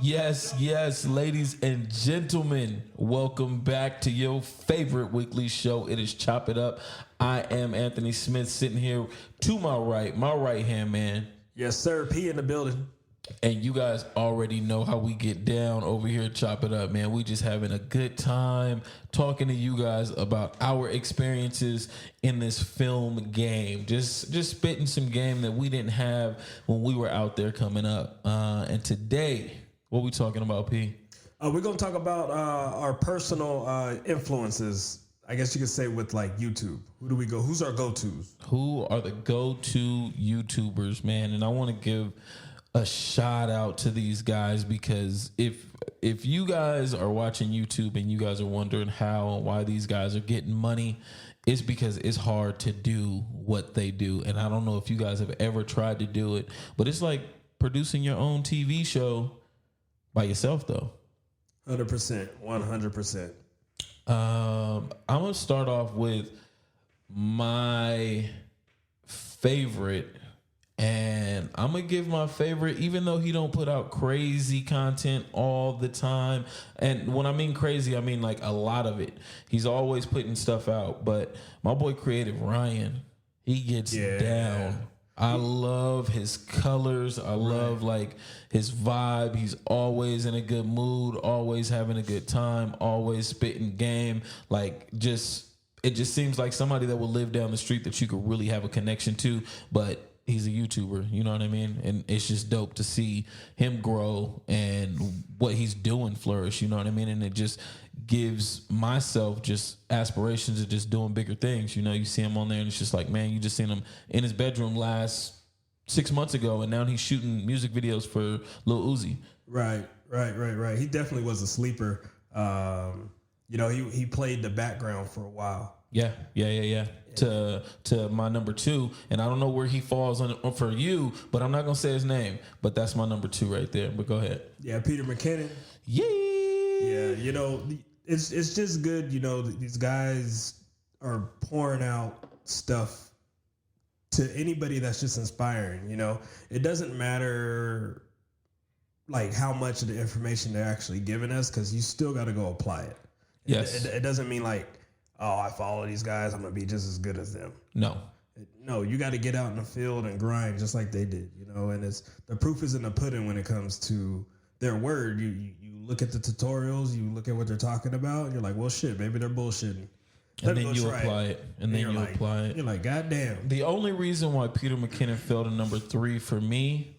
Yes, ladies and gentlemen, welcome back to your favorite weekly show. It is Chop It Up. I am Anthony Smith, sitting here to my right hand man. Yes, sir. P in the building. And you guys already know how we get down over here at Chop It Up, man. We just having a good time talking to you guys about our experiences in this film game. Just spitting some game that we didn't have when we were out there coming up. And today, what we talking about, P? We're going to talk about our personal influences, I guess you could say, with like YouTube. Who do we go? Who's our go-tos? Who are the go-to YouTubers, man? And I want to give a shout out to these guys, because if you guys are watching YouTube and you guys are wondering how and why these guys are getting money, it's because it's hard to do what they do. And I don't know if you guys have ever tried to do it, but it's like producing your own TV show by yourself, though. 100%. 100%. I'm going to start off with my favorite. And I'm going to give my favorite, even though he don't put out crazy content all the time. And when I mean crazy, I mean like a lot of it. He's always putting stuff out. But my boy Creative Ryan, he gets down. I love his colors. I love like his vibe. He's always in a good mood, always having a good time, always spitting game. Like it just seems like somebody that will live down the street that you could really have a connection to. But he's a YouTuber, you know what I mean? And it's just dope to see him grow and what he's doing flourish, you know what I mean? And it just gives myself just aspirations of just doing bigger things. You know, you see him on there and it's just like, man, you just seen him in his bedroom last 6 months ago, and now he's shooting music videos for Lil Uzi. Right. He definitely was a sleeper. You know, he played the background for a while. Yeah. To my number 2, and I don't know where he falls on for you, but I'm not gonna say his name. But that's my number 2 right there. But go ahead. Yeah, Peter McKinnon. Yeah. You know, it's just good. You know, these guys are pouring out stuff to anybody that's just inspiring. You know, it doesn't matter like how much of the information they're actually giving us, because you still got to go apply it. Yes. It doesn't mean like, oh, I follow these guys, I'm going to be just as good as them. No, you got to get out in the field and grind just like they did, you know, and the proof is in the pudding when it comes to their word. You look at the tutorials, you look at what they're talking about, and you're like, well, shit, maybe they're bullshitting. And then you apply it. And then you apply it. You're like, God damn. The only reason why Peter McKinnon fell to number 3 for me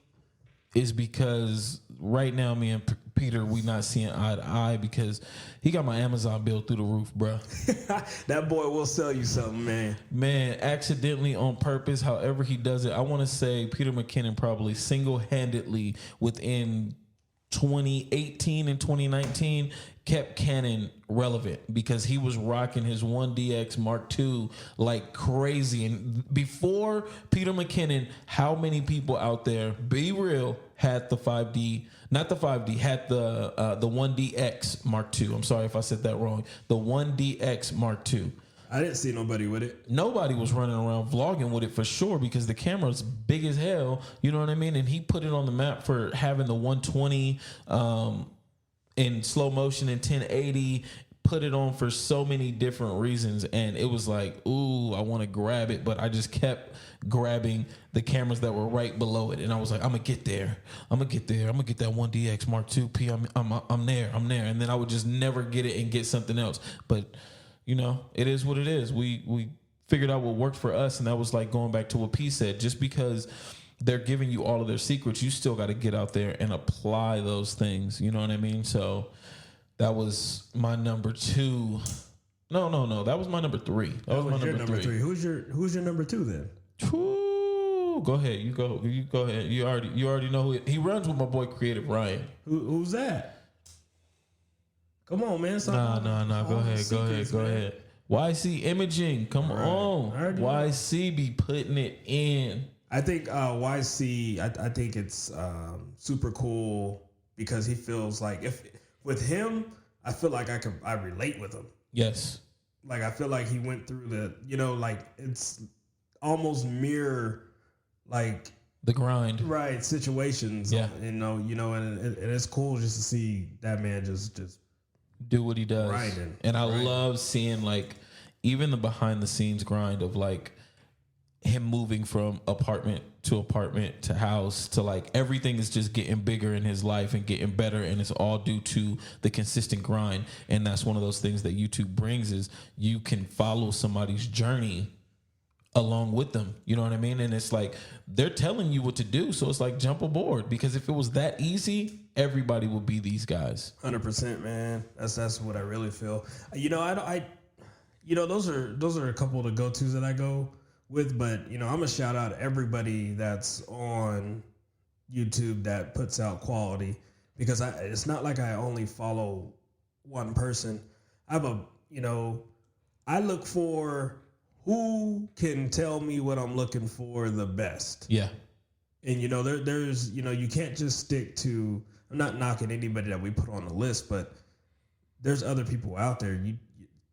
is because right now me and Peter, we not seeing eye to eye, because he got my Amazon bill through the roof, bro. That boy will sell you something, man. Man, accidentally, on purpose, however he does it. I want to say Peter McKinnon probably single-handedly within 2018 and 2019 kept Canon relevant, because he was rocking his 1DX Mark II like crazy. And before Peter McKinnon, how many people out there, be real, had the 5D, not the 5D, had the 1DX Mark II. I'm sorry if I said that wrong. The 1DX Mark II. I didn't see nobody with it. Nobody was running around vlogging with it for sure, because the camera's big as hell. You know what I mean? And he put it on the map for having the 120 in slow motion in 1080. Put it on for so many different reasons. And it was like, ooh, I want to grab it. But I just kept grabbing the cameras that were right below it. And I was like, I'm going to get there. I'm going to get that 1DX Mark II P. I'm there. And then I would just never get it and get something else. But you know, it is what it is. We figured out what worked for us, and that was like going back to what P said. Just because they're giving you all of their secrets, you still got to get out there and apply those things. You know what I mean? So that was my number 2. No. That was my number 3. That was my number 3. Who's your number 2 then? Go ahead. You go ahead. You already know who he runs with. My boy Creative Ryan. Who's that? Come on, man. Nah. Go ahead. YC Imaging. Come on. YC be putting it in. I think YC, I think it's super cool, because he feels like with him, I feel like I relate with him. Yes. Like I feel like he went through the, like it's almost mirror like The grind. right situations. Yeah. And it's cool just to see that man just Do what he does. grinding. And I Grinding. love seeing like even the behind the scenes grind of like him moving from apartment to house to like everything is just getting bigger in his life and getting better, and it's all due to the consistent grind. And that's one of those things that YouTube brings is you can follow somebody's journey along with them. You know what I mean? And it's like they're telling you what to do, so it's like jump aboard, because if it was that easy, everybody would be these guys. 100%, man. That's what I really feel. Those are a couple of the go-tos that I go with, but I'm gonna shout out everybody that's on YouTube that puts out quality, because it's not like I only follow one person. I look for who can tell me what I'm looking for the best. Yeah. And there's you can't just stick to. I'm not knocking anybody that we put on the list, but there's other people out there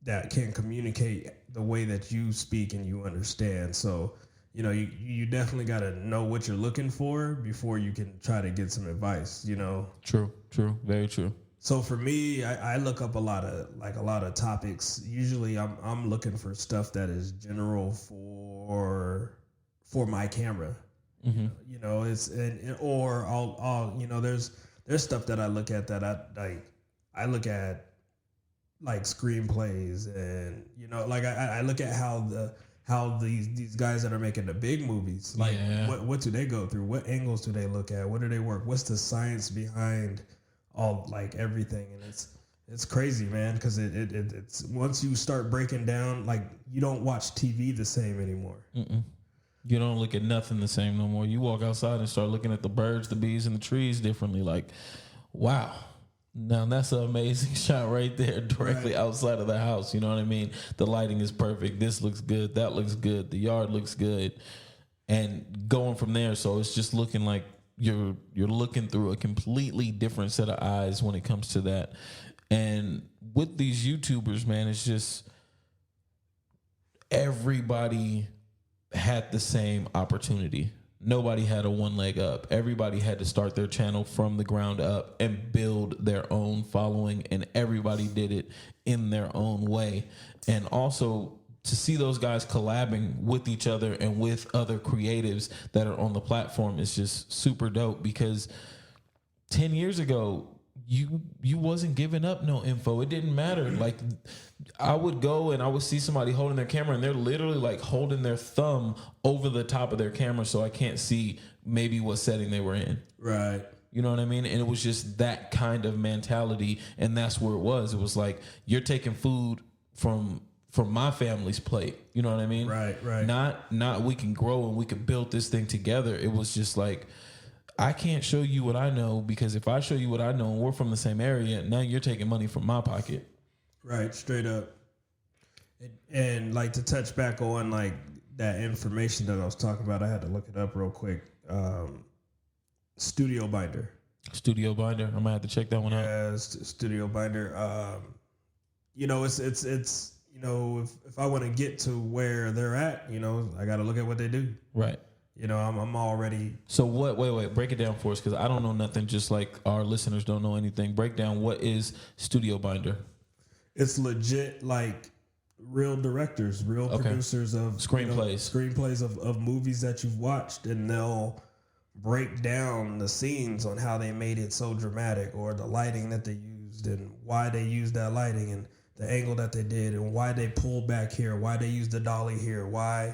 that can communicate the way that you speak and you understand. So you definitely got to know what you're looking for before you can try to get some advice. True, very true. So for me, I look up a lot of topics. Usually, I'm looking for stuff that is general for my camera. Mm-hmm. There's stuff that I look at that I look at like screenplays, and I look at how these guys that are making the big movies, like what do they go through? What angles do they look at? What do they work? What's the science behind all like everything? And it's crazy, man, because it's once you start breaking down, like you don't watch TV the same anymore. Mm-mm. You don't look at nothing the same no more. You walk outside and start looking at the birds, the bees, and the trees differently. Like, wow. Now that's an amazing shot right there, directly outside of the house. You know what I mean? The lighting is perfect. This looks good. That looks good. The yard looks good. And going from there, so it's just looking like you're looking through a completely different set of eyes when it comes to that. And with these YouTubers, man, it's just everybody had the same opportunity. Nobody had a one leg up. Everybody had to start their channel from the ground up and build their own following, and everybody did it in their own way. And also to see those guys collabing with each other and with other creatives that are on the platform is just super dope, because 10 years ago, you wasn't giving up no info. It didn't matter. Like I would go and I would see somebody holding their camera and they're literally like holding their thumb over the top of their camera so I can't see maybe what setting they were in. Right. You know what I mean? And it was just that kind of mentality, and that's where it was. It was like you're taking food from my family's plate. You know what I mean? Right. Not we can grow and we can build this thing together. It was just like, I can't show you what I know, because if I show you what I know and we're from the same area, now you're taking money from my pocket. Right, straight up. And like to touch back on like that information that I was talking about, I had to look it up real quick. Studio Binder. I'm gonna have to check that one out. Yeah, Studio Binder. It's if I want to get to where they're at, I got to look at what they do. Right. I'm already. So what? Wait. Break it down for us, because I don't know nothing. Just like our listeners don't know anything. Break down what is Studio Binder. It's legit, like real directors, real producers of screenplays of movies that you've watched, and they'll break down the scenes on how they made it so dramatic, or the lighting that they used and why they used that lighting and the angle that they did and why they pulled back here, why they used the dolly here, why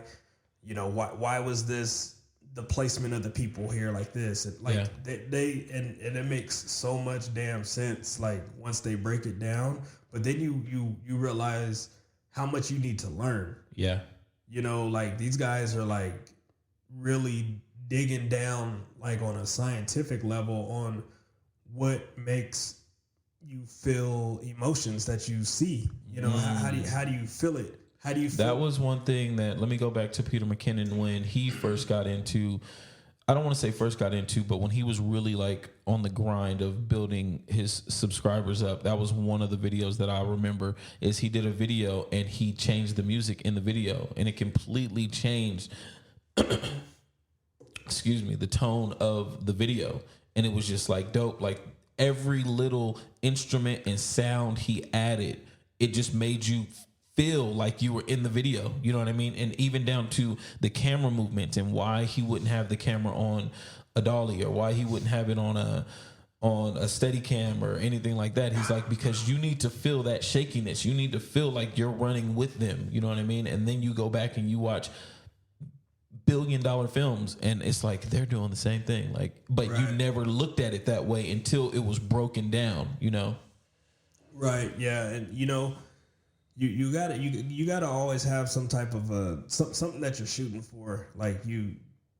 was this the placement of the people here like this, and like they and it makes so much damn sense like once they break it down. But then you realize how much you need to learn. Yeah. Like these guys are like really digging down like on a scientific level on what makes you feel emotions that you see. How do you feel it? How do you feel? That was one thing that, let me go back to Peter McKinnon when he first got into I don't want to say first got into, but when he was really like on the grind of building his subscribers up, that was one of the videos that I remember. Is he did a video and he changed the music in the video, and it completely changed excuse me, the tone of the video. And it was just like dope. Like every little instrument and sound he added, it just made you feel like you were in the video. You know what I mean? And even down to the camera movement and why he wouldn't have the camera on a dolly or why he wouldn't have it on a Steadicam or anything like that. He's like, because you need to feel that shakiness. You need to feel like you're running with them. You know what I mean? And then you go back and you watch billion-dollar films and it's like they're doing the same thing. Like, but you never looked at it that way until it was broken down, you know? Right. Yeah. And you know, you gotta always have some type of something that you're shooting for. Like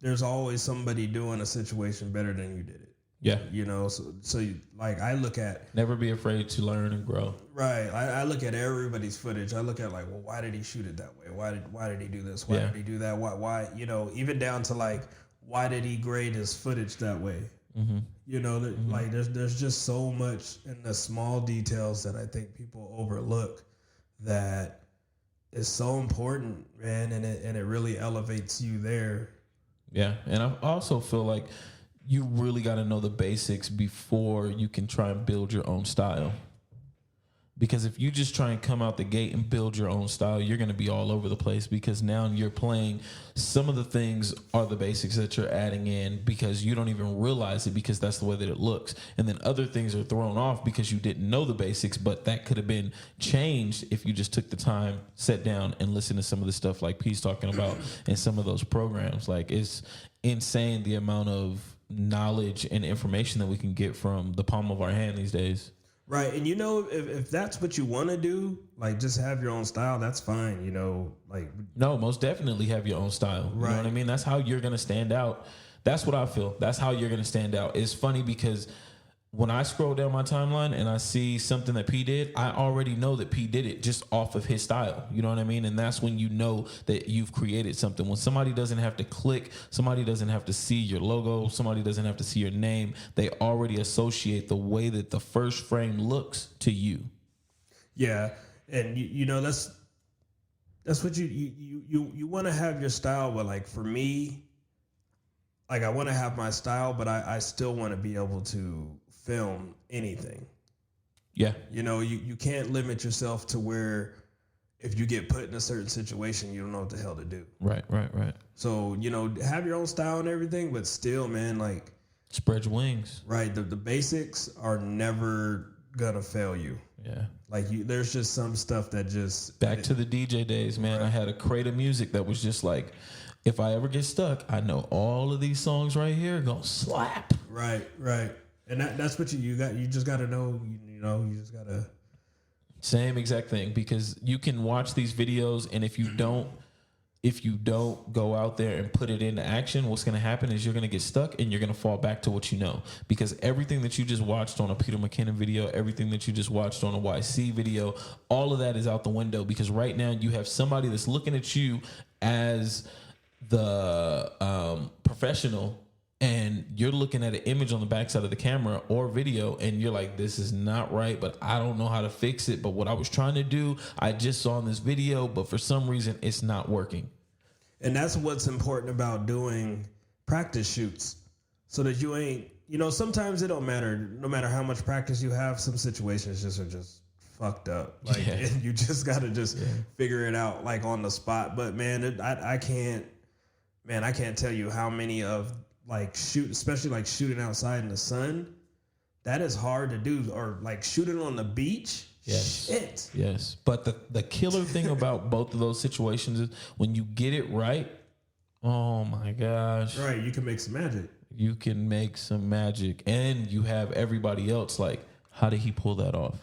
there's always somebody doing a situation better than you did it. Yeah. You know, so you, like I look at never be afraid to learn and grow. Right. I look at everybody's footage. I look at like, well, why did he shoot it that way? Why did he do this? Why did he do that? Why you know, even down to like, why did he grade his footage that way? Mm-hmm. You know, like there's just so much in the small details that I think people overlook that is so important, man, and it really elevates you there. Yeah, and I also feel like you really got to know the basics before you can try and build your own style. Because if you just try and come out the gate and build your own style, you're going to be all over the place because now you're playing. Some of the things are the basics that you're adding in because you don't even realize it because that's the way that it looks. And then other things are thrown off because you didn't know the basics, but that could have been changed if you just took the time, sat down and listened to some of the stuff like P's talking about in some of those programs. Like it's insane the amount of knowledge and information that we can get from the palm of our hand these days. Right. And you know, if that's what you want to do, like just have your own style, that's fine. You know, like. No, most definitely have your own style. Right. You know what I mean? That's how you're going to stand out. That's what I feel. That's how you're going to stand out. It's funny because when I scroll down my timeline and I see something that P did, I already know that P did it just off of his style. You know what I mean? And that's when you know that you've created something. When somebody doesn't have to click, somebody doesn't have to see your logo, somebody doesn't have to see your name, they already associate the way that the first frame looks to you. Yeah. And you know, that's what you want to have your style, but like for me, like I want to have my style, but I still want to be able to film anything. Yeah. You know, you can't limit yourself to where if you get put in a certain situation, you don't know what the hell to do. Right. So, you know, have your own style and everything, but still, man, like spread your wings. Right. The basics are never gonna fail you. Yeah. Like there's just some stuff that just back to the DJ days, man. Right. I had a crate of music that was just like, if I ever get stuck, I know all of these songs right here are gonna slap. Right. And that's what you got. You just got to know, you know, you just got to. Same exact thing, because you can watch these videos and if you don't go out there and put it into action, what's going to happen is you're going to get stuck and you're going to fall back to what you know, because everything that you just watched on a Peter McKinnon video, everything that you just watched on a YC video, all of that is out the window, because right now you have somebody that's looking at you as the professional, and you're looking at an image on the backside of the camera or video, and you're like, this is not right, but I don't know how to fix it. But what I was trying to do, I just saw in this video, but for some reason it's not working. And that's what's important about doing practice shoots, so that you ain't, you know, sometimes it don't matter. No matter how much practice you have, some situations are just fucked up. Like, and you just got to figure it out like on the spot. But man, I can't tell you how many of like especially like shooting outside in the sun, that is hard to do, or like shooting on the beach. Yes. Shit. Yes. But the killer thing about both of those situations is when you get it right, oh my gosh. Right. You can make some magic. You can make some magic. And you have everybody else like, how did he pull that off?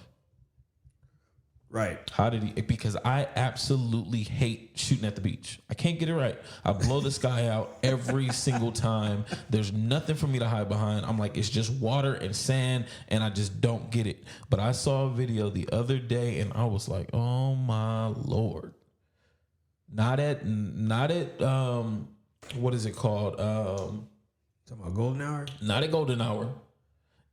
Right. How did he? Because I absolutely hate shooting at the beach. I can't get it right. I blow this guy out every single time. There's nothing for me to hide behind. I'm like, it's just water and sand, and I just don't get it. But I saw a video the other day, and I was like, oh my Lord. Not at what is it called? Talking about golden hour? Not at golden hour.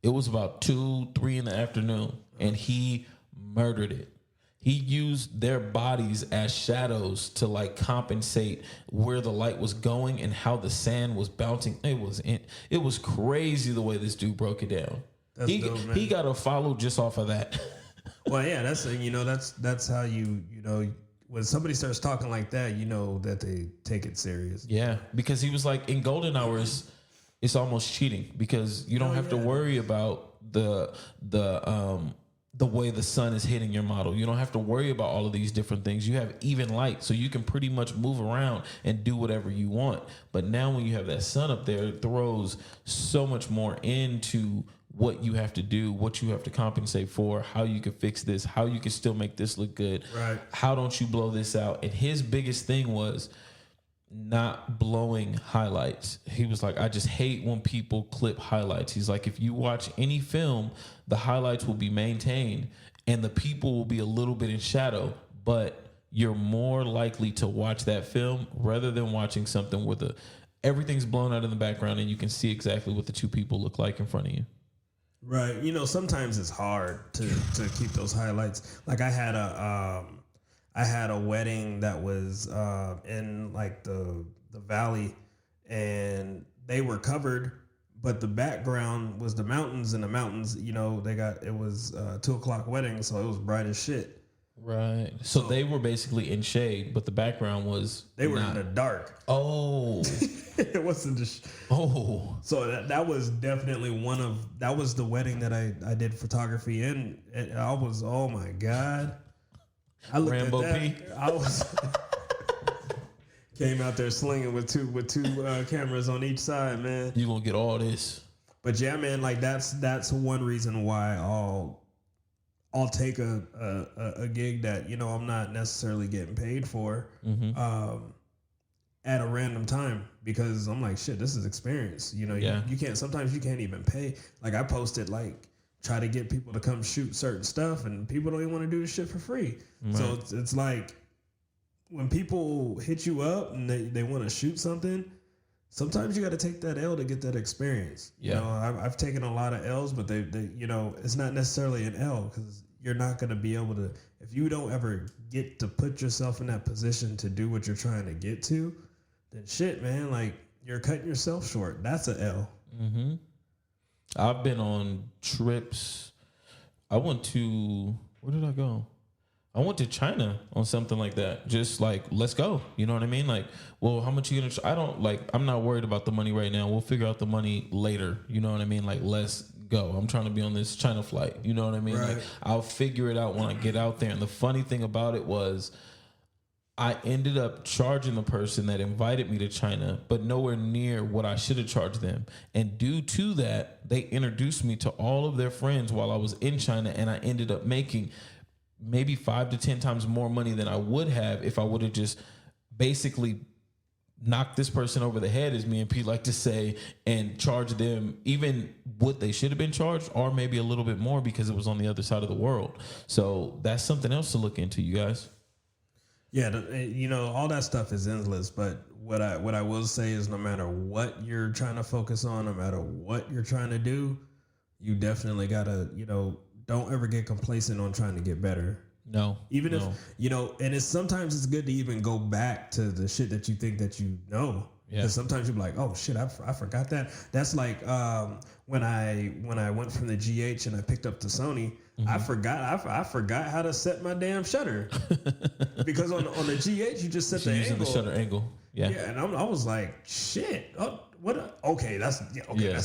It was about 2, 3 in the afternoon, and he murdered it. He used their bodies as shadows to like compensate where the light was going and how the sand was bouncing. It was crazy the way this dude broke it down. That's dope, man. He got a follow just off of that. Well, yeah, that's how you know, when somebody starts talking like that, you know that they take it serious. Yeah, because he was like, in golden hours, it's almost cheating because you don't have to worry about the way the sun is hitting your model. You don't have to worry about all of these different things. You have even light, so you can pretty much move around and do whatever you want. But now when you have that sun up there, it throws so much more into what you have to do, what you have to compensate for, how you can fix this, how you can still make this look good. Right. How don't you blow this out? And his biggest thing was not blowing highlights. He was like, I just hate when people clip highlights. He's like, if you watch any film, the highlights will be maintained and the people will be a little bit in shadow, but you're more likely to watch that film rather than watching something where everything's blown out in the background and you can see exactly what the two people look like in front of you. Right. You know, sometimes it's hard to keep those highlights. Like I had a wedding that was in like the valley, and they were covered, but the background was the mountains, and the mountains, you know, it was 2:00 wedding, so it was bright as shit. Right. So they were basically in shade, but the background was they were in the dark. Oh. It wasn't just. Oh. So that was definitely that was the wedding that I did photography in. And I was, oh my God. I looked Rambo at that. P. I was came out there slinging with two cameras on each side, man. You gonna get all this. But yeah, man, like that's one reason why I'll take a gig that, you know, I'm not necessarily getting paid for at a random time, because I'm like, shit, this is experience. You know, you can't, sometimes you can't even pay. Like I posted, like, try to get people to come shoot certain stuff, and people don't even want to do this shit for free. Right. So it's like when people hit you up and they want to shoot something, sometimes you got to take that L to get that experience. Yeah. You know, I've taken a lot of L's, but they you know, it's not necessarily an L, because you're not going to be able to, if you don't ever get to put yourself in that position to do what you're trying to get to, then shit, man, like you're cutting yourself short. That's a L. Mm-hmm. I've been on trips. Where did I go? I went to China on something like that. Just like, let's go. You know what I mean? Like, well, how much you gonna? I'm not worried about the money right now. We'll figure out the money later. You know what I mean? Like, let's go. I'm trying to be on this China flight. You know what I mean? Right. Like, I'll figure it out when I get out there. And the funny thing about it was, I ended up charging the person that invited me to China, but nowhere near what I should have charged them. And due to that, they introduced me to all of their friends while I was in China, and I ended up making maybe 5 to 10 times more money than I would have if I would have just basically knocked this person over the head, as me and Pete like to say, and charge them even what they should have been charged, or maybe a little bit more, because it was on the other side of the world. So that's something else to look into, you guys. Yeah, you know, all that stuff is endless, but what I will say is, no matter what you're trying to focus on, no matter what you're trying to do, you definitely gotta, you know, don't ever get complacent on trying to get better. No. Even if, you know, and sometimes it's good to even go back to the shit that you think that you know. Yeah. Because sometimes you're like, oh shit, I forgot that. That's like when I went from the GH and I picked up the Sony, I forgot how to set my damn shutter. Because on the GH you just set the angle. The shutter angle. Yeah. Yeah, and I was like, shit. Oh, okay, that's what you're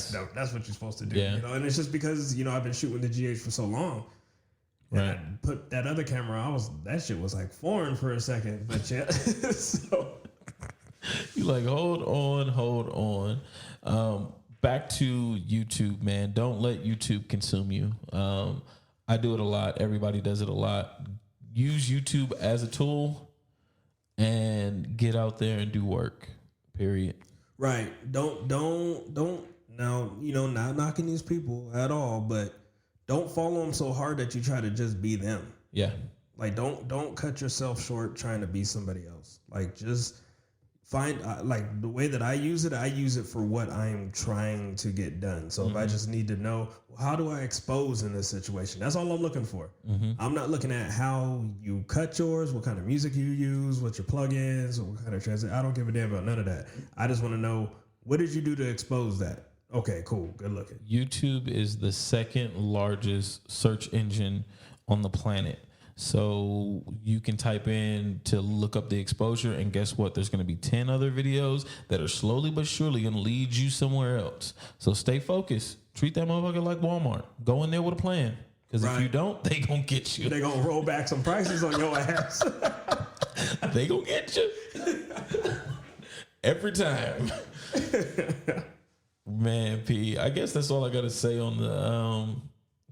supposed to do. Yeah. You know, and it's just because, you know, I've been shooting the GH for so long. Right. And I put that other camera, that shit was like foreign for a second. But yeah. So you like, hold on. Back to YouTube, man. Don't let YouTube consume you. I do it a lot. Everybody does it a lot. Use YouTube as a tool and get out there and do work. Period. Right. Don't now, you know, not knocking these people at all, but don't follow them so hard that you try to just be them. Yeah. Like don't cut yourself short trying to be somebody else. Like just find like the way that I use it for what I'm trying to get done. So if I just need to know, how do I expose in this situation? That's all I'm looking for. I'm not looking at how you cut yours, what kind of music you use, what your plugins, or what kind of transit. I don't give a damn about none of that. I just want to know, what did you do to expose that? Okay, cool. Good looking. YouTube is the second largest search engine on the planet. So you can type in to look up the exposure, and guess what? There's going to be 10 other videos that are slowly but surely going to lead you somewhere else. So stay focused. Treat that motherfucker like Walmart. Go in there with a plan. Because if you don't, they going to get you. They going to roll back some prices on your ass. They going to get you. Every time. Man, P, I guess that's all I got to say on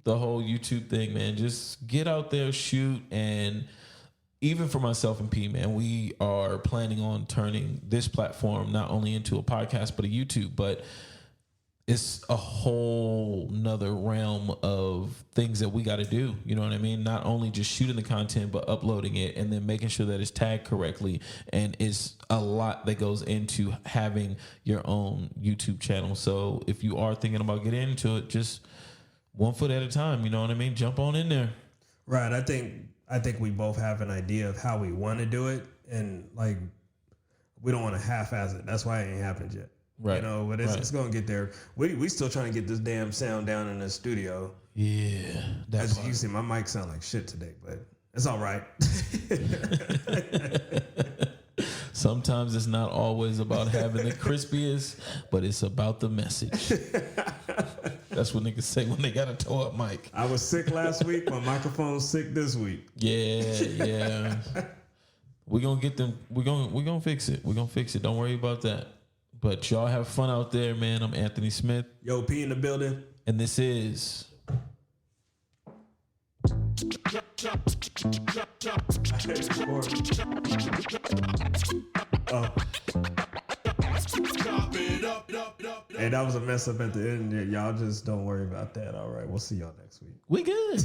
the whole YouTube thing, man. Just get out there, shoot, and even for myself and P, man, we are planning on turning this platform not only into a podcast but a YouTube, but it's a whole nother realm of things that we got to do. You know what I mean? Not only just shooting the content, but uploading it and then making sure that it's tagged correctly. And it's a lot that goes into having your own YouTube channel. So if you are thinking about getting into it, just one foot at a time, you know what I mean? Jump on in there. Right. I think we both have an idea of how we want to do it, and like we don't want to half-ass it. That's why it ain't happened yet. Right. You know, but it's gonna get there. We still trying to get this damn sound down in the studio. Yeah. As you see, my mic sound like shit today, but it's all right. Sometimes it's not always about having the crispiest, but it's about the message. That's what niggas say when they got a toe up mic. I was sick last week. My microphone's sick this week. Yeah. We're gonna get them. We're gonna fix it. We're gonna fix it. Don't worry about that. But y'all have fun out there, man. I'm Anthony Smith. Yo, P in the building. And this is Hey, that was a mess up at the end. Y'all just don't worry about that. All right, we'll see y'all next week. we good.